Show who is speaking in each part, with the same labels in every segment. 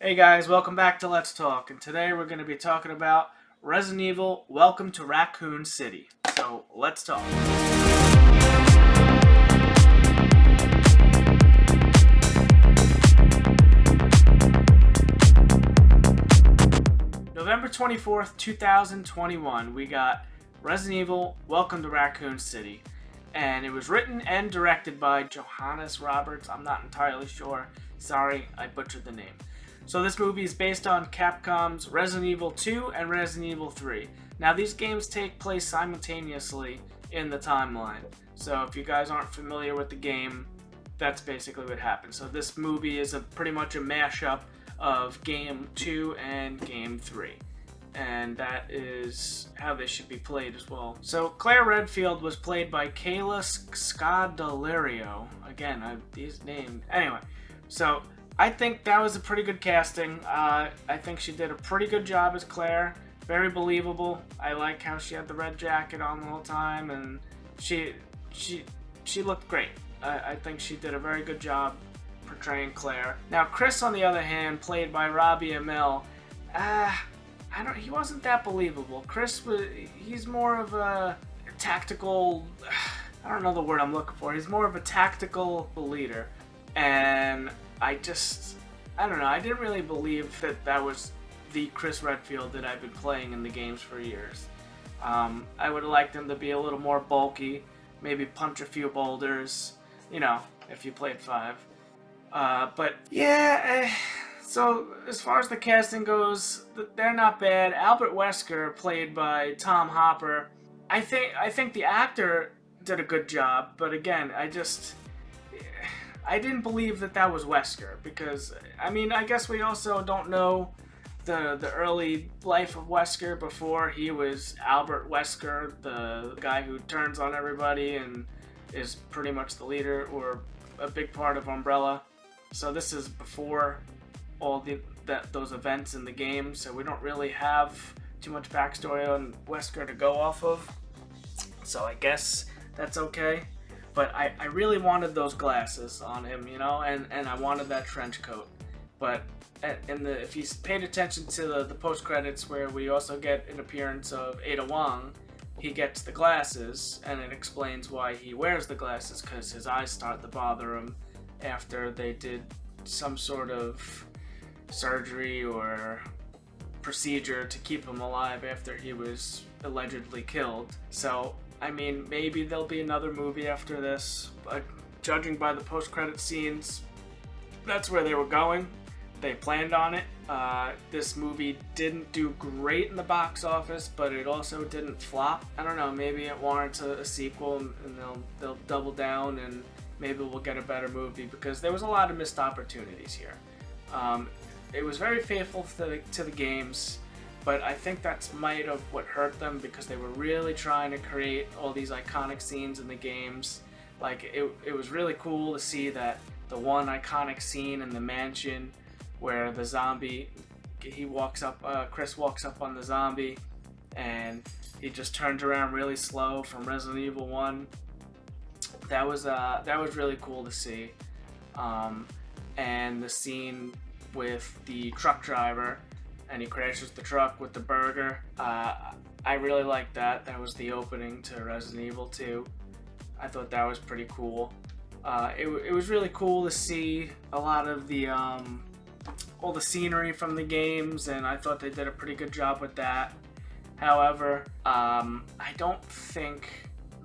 Speaker 1: Hey guys, welcome back to Let's Talk, and today we're going to be talking about Resident Evil Welcome to Raccoon City. So, let's talk. November 24th, 2021, we got Resident Evil Welcome to Raccoon City. And it was written and directed by Johannes Roberts. I'm not entirely sure. Sorry, I butchered the name. So this movie is based on Capcom's Resident Evil 2 and Resident Evil 3. Now these games take place simultaneously in the timeline. So if you guys aren't familiar with the game, that's basically what happened. So this movie is pretty much a mashup of Game 2 and Game 3. And that is how they should be played as well. So Claire Redfield was played by Kayla Scodelario. Again, these names. Anyway, so I think that was a pretty good casting. I think she did a pretty good job as Claire. Very believable. I like how she had the red jacket on the whole time, and she looked great. I think she did a very good job portraying Claire. Now Chris, on the other hand, played by Robbie Amell. He wasn't that believable. He's more of a tactical, I don't know the word I'm looking for. He's more of a tactical leader. And I don't know, I didn't really believe that was the Chris Redfield that I've been playing in the games for years. I would have liked him to be a little more bulky, maybe punch a few boulders, if you played 5. But yeah, so as far as the casting goes, they're not bad. Albert Wesker, played by Tom Hopper, I think the actor did a good job, but again, I didn't believe that was Wesker, because I guess we also don't know the early life of Wesker before he was Albert Wesker, the guy who turns on everybody and is pretty much the leader or a big part of Umbrella. So this is before all those events in the game, so we don't really have too much backstory on Wesker to go off of. So I guess that's okay. But I really wanted those glasses on him, and I wanted that trench coat. But if you paid attention to the post credits, where we also get an appearance of Ada Wong, he gets the glasses, and it explains why he wears the glasses, because his eyes start to bother him after they did some sort of surgery or procedure to keep him alive after he was allegedly killed. So maybe there'll be another movie after this, but judging by the post-credit scenes, that's where they were going. They planned on it. This movie didn't do great in the box office, but it also didn't flop. I don't know, maybe it warrants a sequel, and they'll double down, and maybe we'll get a better movie, because there was a lot of missed opportunities here. It was very faithful to the games, but I think that's might have what hurt them, because they were really trying to create all these iconic scenes in the games. Like, it was really cool to see that the one iconic scene in the mansion where the zombie, Chris walks up on the zombie, and he just turns around really slow from Resident Evil 1. That was really cool to see. And the scene with the truck driver, and he crashes the truck with the burger. I really liked that. That was the opening to Resident Evil 2. I thought that was pretty cool. It was really cool to see a lot of all the scenery from the games, and I thought they did a pretty good job with that. However, I don't think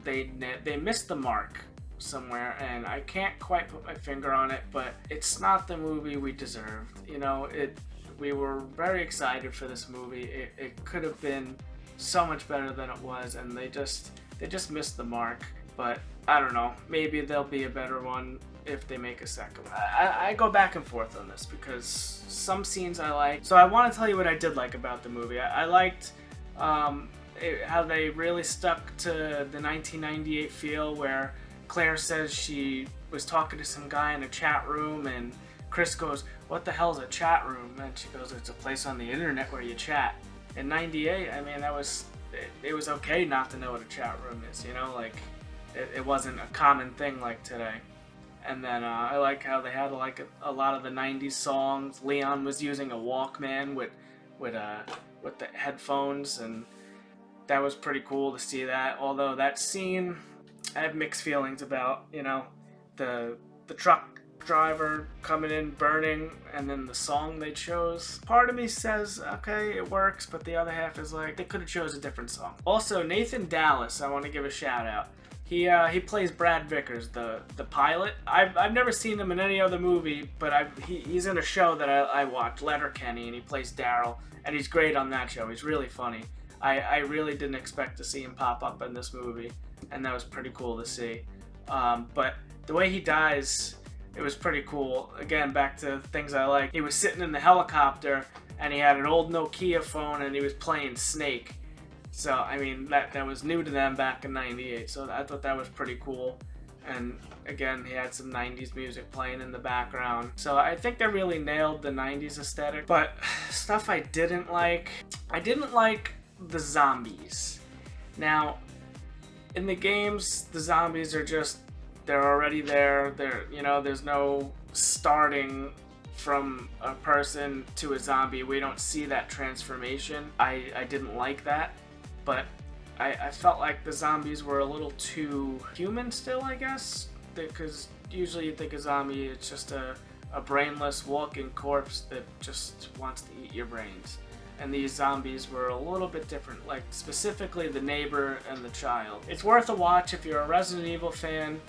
Speaker 1: they missed the mark somewhere, and I can't quite put my finger on it, but it's not the movie we deserved. We were very excited for this movie. It could have been so much better than it was, and they just missed the mark. But I don't know, maybe there'll be a better one if they make a second one. I go back and forth on this, because some scenes I like. So I want to tell you what I did like about the movie. I liked how they really stuck to the 1998 feel, where Claire says she was talking to some guy in a chat room, and Chris goes, "What the hell's a chat room?" And she goes, "It's a place on the internet where you chat." In 98, it was okay not to know what a chat room is, it wasn't a common thing like today. And then I like how they had like a lot of the '90s songs. Leon was using a Walkman with the headphones, and that was pretty cool to see that. Although that scene, I have mixed feelings about. You know, the truck driver coming in burning, and then the song they chose. Part of me says, okay, it works, but the other half is like, they could have chose a different song. Also, Nathan Dallas, I want to give a shout out. He plays Brad Vickers, the pilot. I've never seen him in any other movie, but he's in a show that I watch, Letterkenny, and he plays Daryl, and he's great on that show. He's really funny. I really didn't expect to see him pop up in this movie, and that was pretty cool to see. But the way he dies, it was pretty cool. Again, back to things I like. He was sitting in the helicopter, and he had an old Nokia phone, and he was playing Snake. So, I mean, that was new to them back in '98, so I thought that was pretty cool. And again, he had some '90s music playing in the background. So I think they really nailed the '90s aesthetic. But stuff I didn't like the zombies. Now, in the games, the zombies are just, they're already there. There's no starting from a person to a zombie. We don't see that transformation. I didn't like that, but I felt like the zombies were a little too human still, I guess, because usually you think a zombie, it's just a brainless walking corpse that just wants to eat your brains. And these zombies were a little bit different, like specifically the neighbor and the child. It's worth a watch if you're a Resident Evil fan.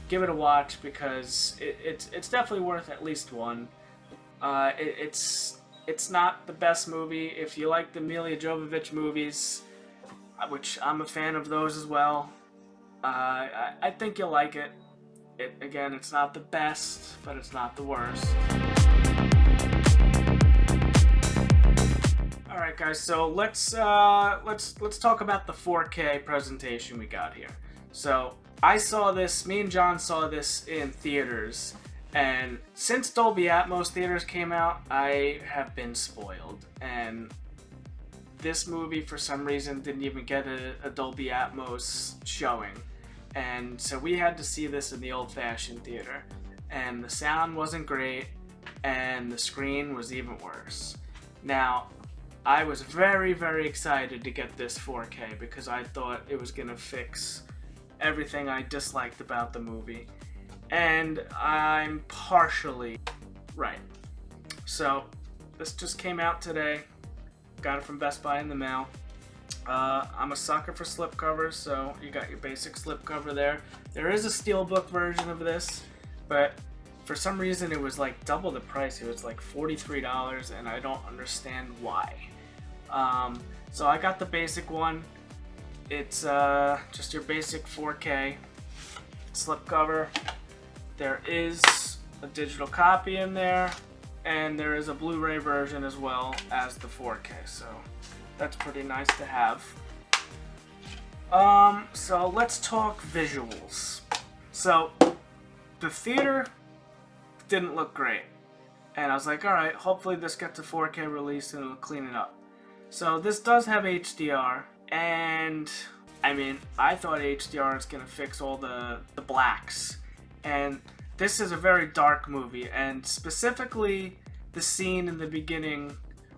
Speaker 1: Give it a watch because it's definitely worth at least one. It's not the best movie. If you like the Milla Jovovich movies, which I'm a fan of those as well, I think you'll like it. Again, it's not the best, but it's not the worst. All right, guys. So let's talk about the 4K presentation we got here. So I saw this. Me and John saw this in theaters, and since Dolby Atmos theaters came out, I have been spoiled. And this movie, for some reason, didn't even get a Dolby Atmos showing. And so we had to see this in the old-fashioned theater. And the sound wasn't great, and the screen was even worse. Now, I was very, very excited to get this 4K because I thought it was going to fix everything I disliked about the movie. And I'm partially right. So, this just came out today. Got it from Best Buy in the mail. I'm a sucker for slipcovers, so you got your basic slipcover there. There is a steelbook version of this, but for some reason it was like double the price. It was like $43, and I don't understand why. So I got the basic one. It's just your basic 4K slipcover. There is a digital copy in there, and there is a Blu-ray version as well as the 4K, so that's pretty nice to have. So let's talk visuals. So the theater didn't look great, and I was like, alright, hopefully this gets a 4K release and it'll clean it up. So this does have HDR, and I mean, I thought HDR is gonna fix all the blacks, and this is a very dark movie, and specifically the scene in the beginning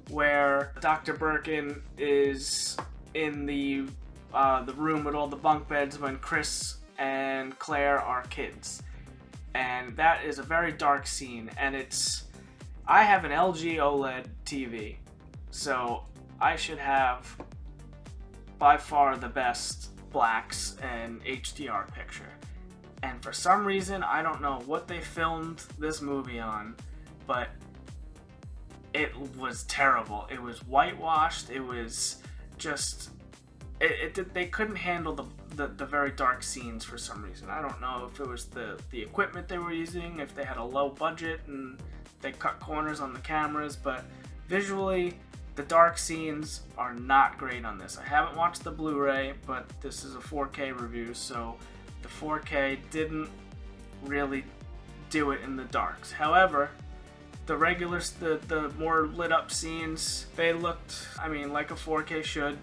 Speaker 1: where Dr. Birkin is in the room with all the bunk beds when Chris and Claire are kids. And that is a very dark scene, and I have an LG OLED TV, so I should have by far the best blacks and HDR picture. And for some reason, I don't know what they filmed this movie on, but it was terrible. It was whitewashed. It was just, they couldn't handle the very dark scenes for some reason. I don't know if it was the equipment they were using, if they had a low budget and they cut corners on the cameras, but visually, the dark scenes are not great on this. I haven't watched the Blu-ray, but this is a 4K review, so the 4K didn't really do it in the darks. However, the more lit up scenes, they looked, I mean, like a 4K should.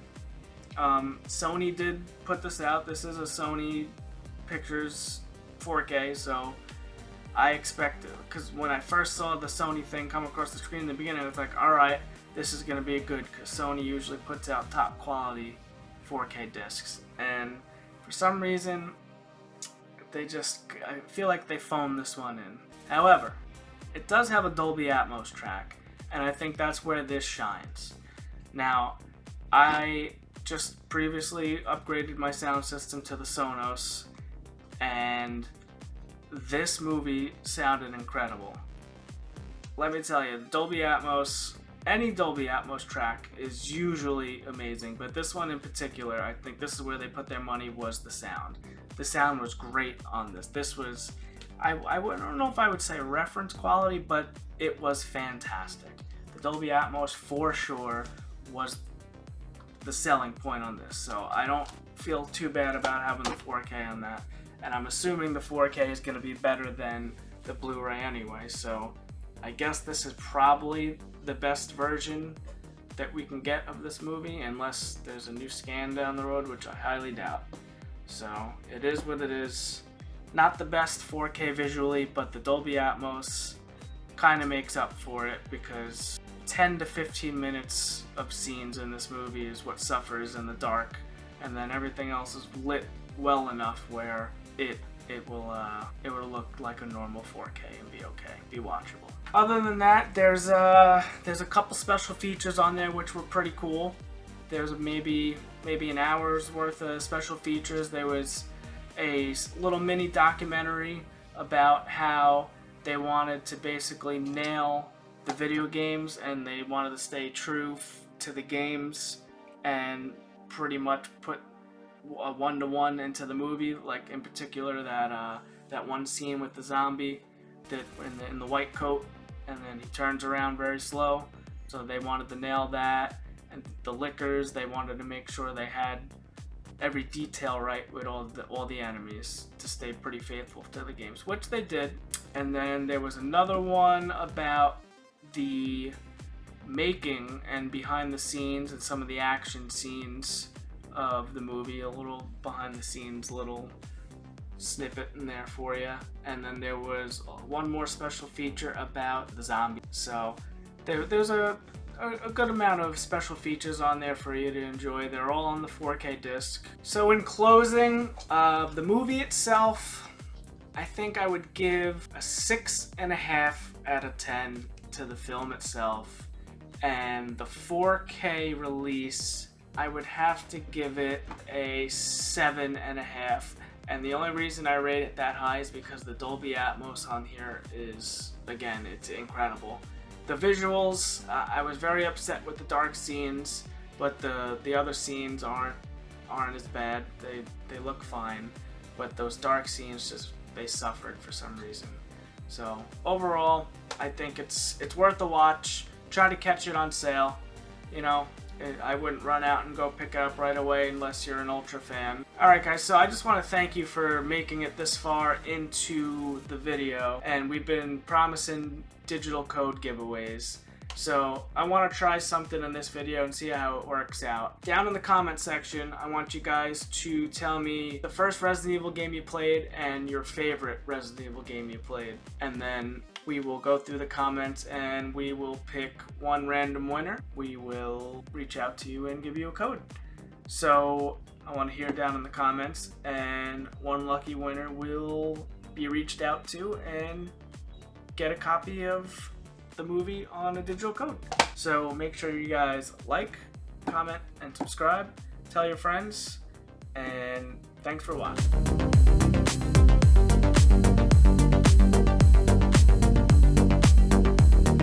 Speaker 1: Sony did put this out. This is a Sony Pictures 4K, so I expect, because when I first saw the Sony thing come across the screen in the beginning, I was like, alright, this is going to be good, because Sony usually puts out top quality 4K discs. And for some reason, I feel like they phoned this one in. However, it does have a Dolby Atmos track, and I think that's where this shines. Now, I just previously upgraded my sound system to the Sonos, and this movie sounded incredible. Let me tell you, Dolby Atmos, any Dolby Atmos track is usually amazing, but this one in particular, I think this is where they put their money, was the sound. The sound was great on this. This was, I don't know if I would say reference quality, but it was fantastic. The Dolby Atmos for sure was the selling point on this, so I don't feel too bad about having the 4K on that. And I'm assuming the 4K is going to be better than the Blu-ray anyway, so I guess this is probably the best version that we can get of this movie, unless there's a new scan down the road, which I highly doubt. So it is what it is. Not the best 4K visually, but the Dolby Atmos kind of makes up for it, because 10 to 15 minutes of scenes in this movie is what suffers in the dark, and then everything else is lit well enough where it will look like a normal 4K and be okay, be watchable. Other than that, there's a couple special features on there which were pretty cool. There's maybe an hour's worth of special features. There was a little mini documentary about how they wanted to basically nail the video games, and they wanted to stay true to the games and pretty much put a one-to-one into the movie. Like in particular that one scene with the zombie that in the white coat, and then he turns around very slow. So they wanted to nail that. And the liquors, they wanted to make sure they had every detail right with all the enemies to stay pretty faithful to the games, which they did. And then there was another one about the making and behind the scenes and some of the action scenes of the movie, a little behind the scenes little snippet in there for you. And then there was one more special feature about the zombie. So there's a good amount of special features on there for you to enjoy. They're all on the 4K disc. So in closing, the movie itself, I think I would give a 6.5 out of 10 to the film itself. And the 4K release, I would have to give it a 7.5. And the only reason I rate it that high is because the Dolby Atmos on here is, again, it's incredible. The visuals, I was very upset with the dark scenes, but the other scenes aren't as bad. They look fine, but those dark scenes they suffered for some reason. So overall, I think it's worth a watch. Try to catch it on sale. You know, I wouldn't run out and go pick it up right away unless you're an ultra fan. Alright guys, so I just want to thank you for making it this far into the video, and we've been promising digital code giveaways. So I want to try something in this video and see how it works out. Down in the comment section, I want you guys to tell me the first Resident Evil game you played and your favorite Resident Evil game you played. And then we will go through the comments and we will pick one random winner. We will reach out to you and give you a code. So I want to hear down in the comments, and one lucky winner will be reached out to and get a copy of the movie on a digital code. So make sure you guys like, comment, and subscribe. Tell your friends, and thanks for watching.